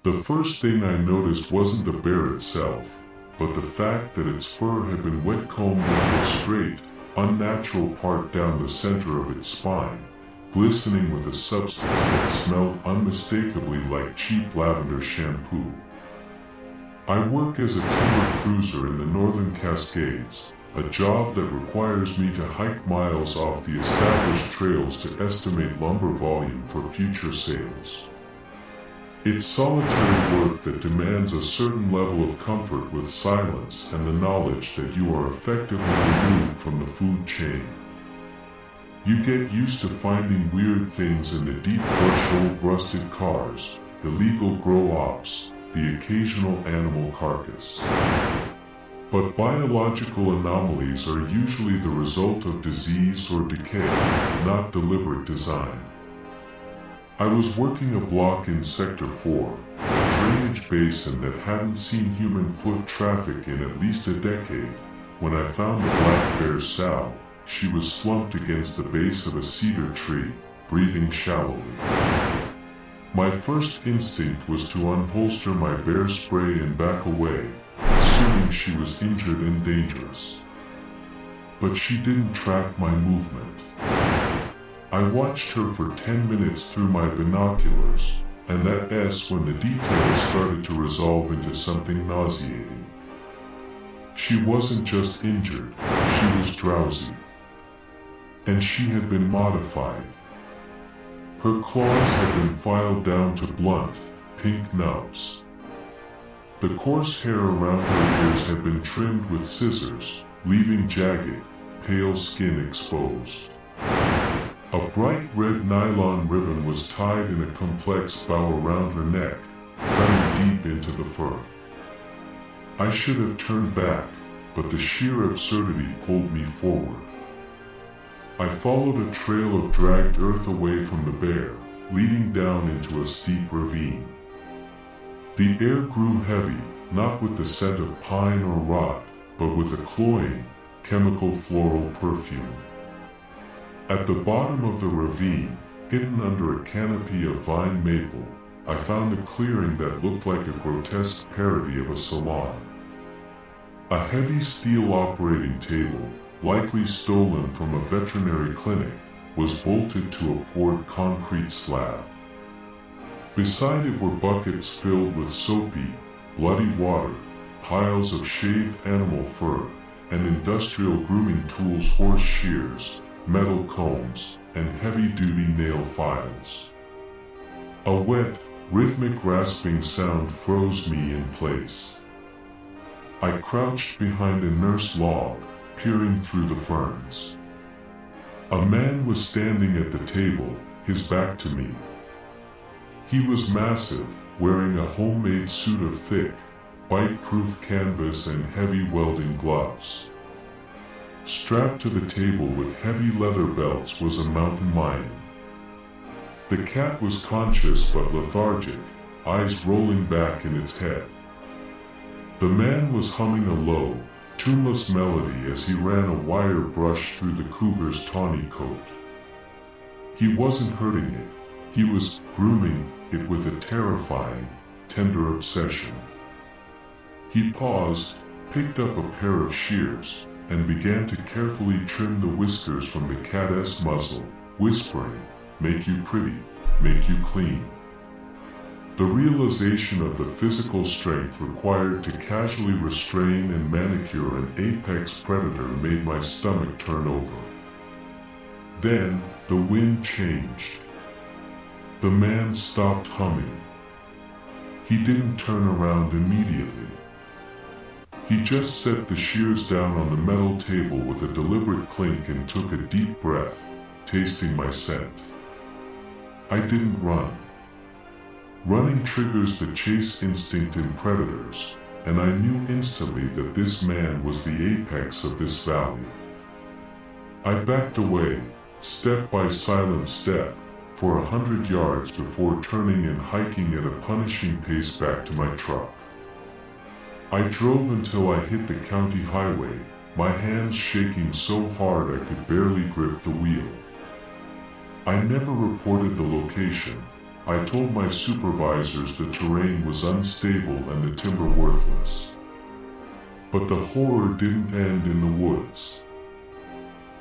The first thing I noticed wasn't the bear itself, but the fact that its fur had been wet combed into a straight, unnatural part down the center of its spine, glistening with a substance that smelled unmistakably like cheap lavender shampoo. I work as a timber cruiser in the Northern Cascades, a job that requires me to hike miles off the established trails to estimate lumber volume for future sales. It's solitary work that demands a certain level of comfort with silence and the knowledge that you are effectively removed from the food chain. You get used to finding weird things in the deep brush, old rusted cars, illegal grow ops, the occasional animal carcass. But biological anomalies are usually the result of disease or decay, not deliberate design. I was working a block in Sector 4, a drainage basin that hadn't seen human foot traffic in at least a decade, when I found the black bear sow. She was slumped against the base of a cedar tree, breathing shallowly. My first instinct was to unholster my bear spray and back away, assuming she was injured and dangerous. But she didn't track my movement. I watched her for 10 minutes through my binoculars, and that's when the details started to resolve into something nauseating. She wasn't just injured, she was drowsy. And she had been modified. Her claws had been filed down to blunt, pink nubs. The coarse hair around her ears had been trimmed with scissors, leaving jagged, pale skin exposed. A bright red nylon ribbon was tied in a complex bow around her neck, cutting deep into the fur. I should have turned back, but the sheer absurdity pulled me forward. I followed a trail of dragged earth away from the bear, leading down into a steep ravine. The air grew heavy, not with the scent of pine or rot, but with a cloying, chemical floral perfume. At the bottom of the ravine, hidden under a canopy of vine maple, I found a clearing that looked like a grotesque parody of a salon. A heavy steel operating table, likely stolen from a veterinary clinic, was bolted to a poured concrete slab. Beside it were buckets filled with soapy, bloody water, piles of shaved animal fur, and industrial grooming tools, horse shears, metal combs, and heavy-duty nail files. A wet, rhythmic rasping sound froze me in place. I crouched behind a nurse log, peering through the ferns. A man was standing at the table, his back to me. He was massive, wearing a homemade suit of thick, bite-proof canvas and heavy welding gloves. Strapped to the table with heavy leather belts was a mountain lion. The cat was conscious but lethargic, eyes rolling back in its head. The man was humming a low, tuneless melody as he ran a wire brush through the cougar's tawny coat. He wasn't hurting it, he was grooming it with a terrifying, tender obsession. He paused, picked up a pair of shears, and began to carefully trim the whiskers from the cat's muzzle, whispering, "Make you pretty, make you clean." The realization of the physical strength required to casually restrain and manicure an apex predator made my stomach turn over. Then, the wind changed. The man stopped humming. He didn't turn around immediately. He just set the shears down on the metal table with a deliberate clink and took a deep breath, tasting my scent. I didn't run. Running triggers the chase instinct in predators, and I knew instantly that this man was the apex of this valley. I backed away, step by silent step, for 100 yards before turning and hiking at a punishing pace back to my truck. I drove until I hit the county highway, my hands shaking so hard I could barely grip the wheel. I never reported the location, I told my supervisors the terrain was unstable and the timber worthless. But the horror didn't end in the woods.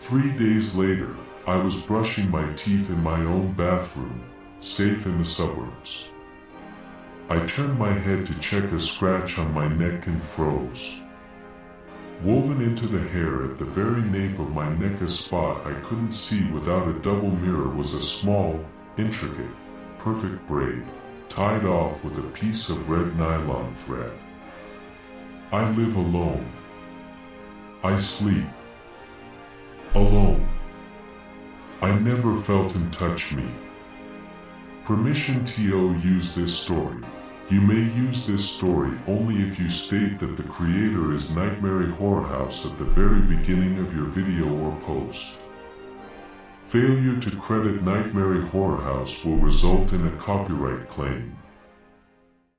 3 days later, I was brushing my teeth in my own bathroom, safe in the suburbs. I turned my head to check a scratch on my neck and froze. Woven into the hair at the very nape of my neck, a spot I couldn't see without a double mirror, was a small, intricate, perfect braid, tied off with a piece of red nylon thread. I live alone. I sleep alone. I never felt him touch me. Permission to use this story. You may use this story only if you state that the creator is Nightmare Horror House at the very beginning of your video or post. Failure to credit Nightmare Horror House will result in a copyright claim.